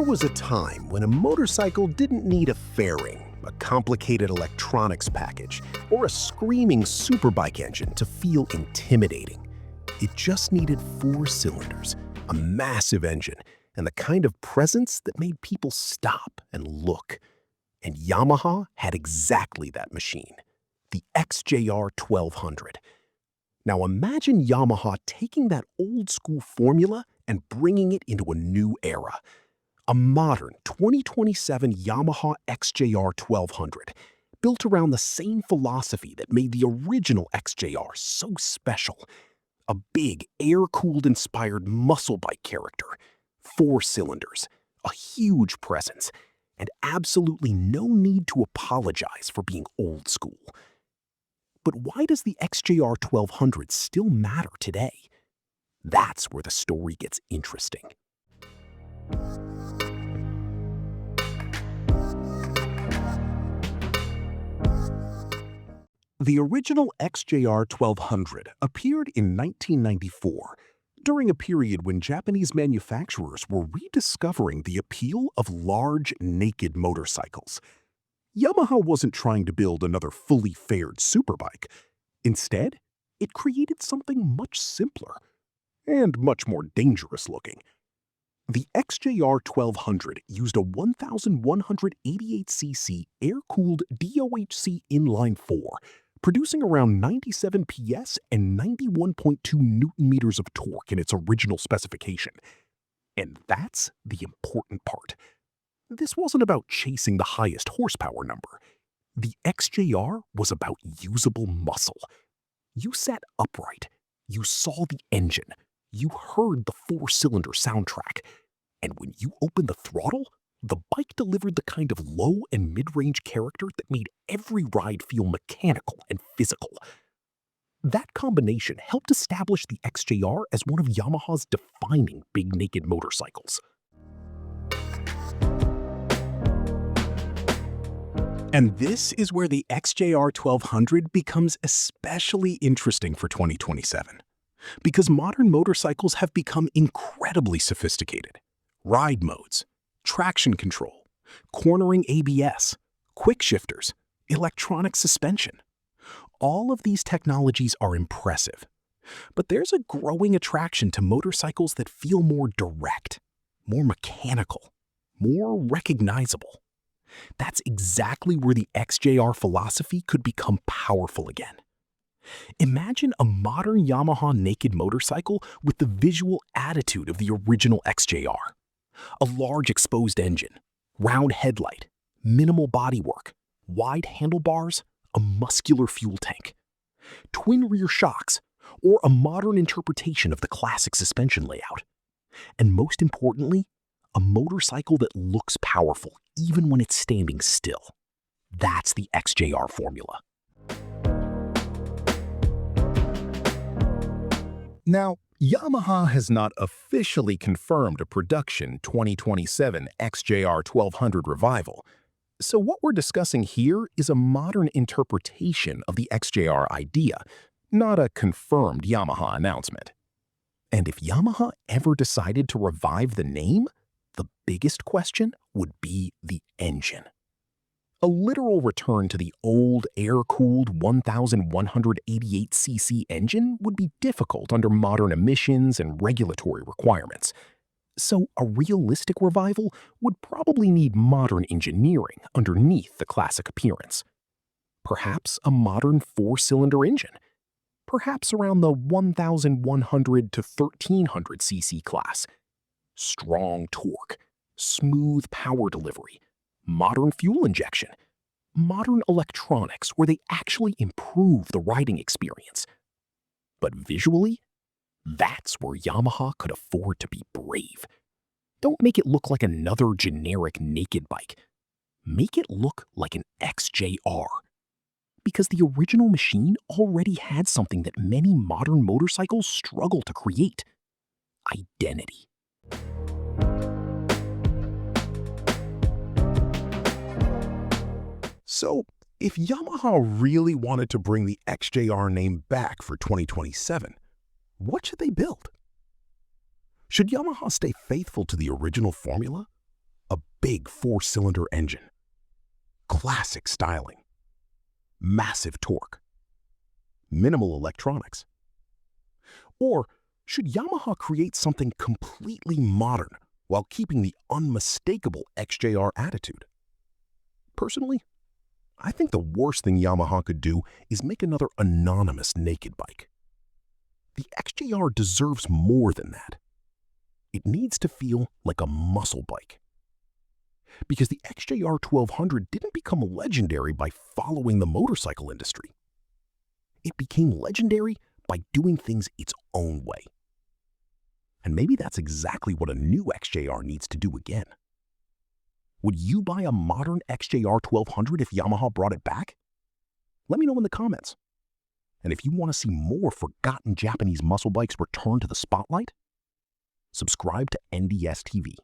There was a time when a motorcycle didn't need a fairing, a complicated electronics package, or a screaming superbike engine to feel intimidating. It just needed 4 cylinders, a massive engine, and the kind of presence that made people stop and look. And Yamaha had exactly that machine, the XJR1200. Now imagine Yamaha taking that old-school formula and bringing it into a new era. A modern 2027 Yamaha XJR1200, built around the same philosophy that made the original XJR so special. A big, air-cooled inspired muscle bike character, 4 cylinders, a huge presence, and absolutely no need to apologize for being old school. But why does the XJR1200 still matter today? That's where the story gets interesting. The original XJR1200 appeared in 1994, during a period when Japanese manufacturers were rediscovering the appeal of large, naked motorcycles. Yamaha wasn't trying to build another fully faired superbike. Instead, it created something much simpler and much more dangerous looking. The XJR1200 used a 1,188cc air-cooled DOHC inline-four, producing around 97 PS and 91.2 Newton-meters of torque in its original specification. And that's the important part. This wasn't about chasing the highest horsepower number. The XJR was about usable muscle. You sat upright, you saw the engine, you heard the 4-cylinder soundtrack, and when you opened the throttle, the bike delivered the kind of low and mid-range character that made every ride feel mechanical and physical. That combination helped establish the XJR as one of Yamaha's defining big naked motorcycles. And this is where the XJR1200 becomes especially interesting for 2027. Because modern motorcycles have become incredibly sophisticated. Ride modes, traction control, cornering ABS, quick shifters, electronic suspension. All of these technologies are impressive. But there's a growing attraction to motorcycles that feel more direct, more mechanical, more recognizable. That's exactly where the XJR philosophy could become powerful again. Imagine a modern Yamaha naked motorcycle with the visual attitude of the original XJR. A large exposed engine, round headlight, minimal bodywork, wide handlebars, a muscular fuel tank, twin rear shocks, or a modern interpretation of the classic suspension layout. And most importantly, a motorcycle that looks powerful even when it's standing still. That's the XJR formula. Now, Yamaha has not officially confirmed a production 2027 XJR1200 revival, so what we're discussing here is a modern interpretation of the XJR idea, not a confirmed Yamaha announcement. And if Yamaha ever decided to revive the name, the biggest question would be the engine. A literal return to the old air-cooled 1,188cc engine would be difficult under modern emissions and regulatory requirements. So a realistic revival would probably need modern engineering underneath the classic appearance. Perhaps a modern 4-cylinder engine. Perhaps around the 1,100 to 1,300cc class. Strong torque, smooth power delivery, modern fuel injection, modern electronics where they actually improve the riding experience. But visually, that's where Yamaha could afford to be brave. Don't make it look like another generic naked bike. Make it look like an XJR. Because the original machine already had something that many modern motorcycles struggle to create: identity. So, if Yamaha really wanted to bring the XJR name back for 2027, what should they build? Should Yamaha stay faithful to the original formula? big four-cylinder engine, classic styling, massive torque, minimal electronics? Or should Yamaha create something completely modern while keeping the unmistakable XJR attitude? Personally, I think the worst thing Yamaha could do is make another anonymous naked bike. The XJR deserves more than that. It needs to feel like a muscle bike. Because the XJR1200 didn't become legendary by following the motorcycle industry. It became legendary by doing things its own way. And maybe that's exactly what a new XJR needs to do again. Would you buy a modern XJR1200 if Yamaha brought it back? Let me know in the comments. And if you want to see more forgotten Japanese muscle bikes return to the spotlight, subscribe to NDS TV.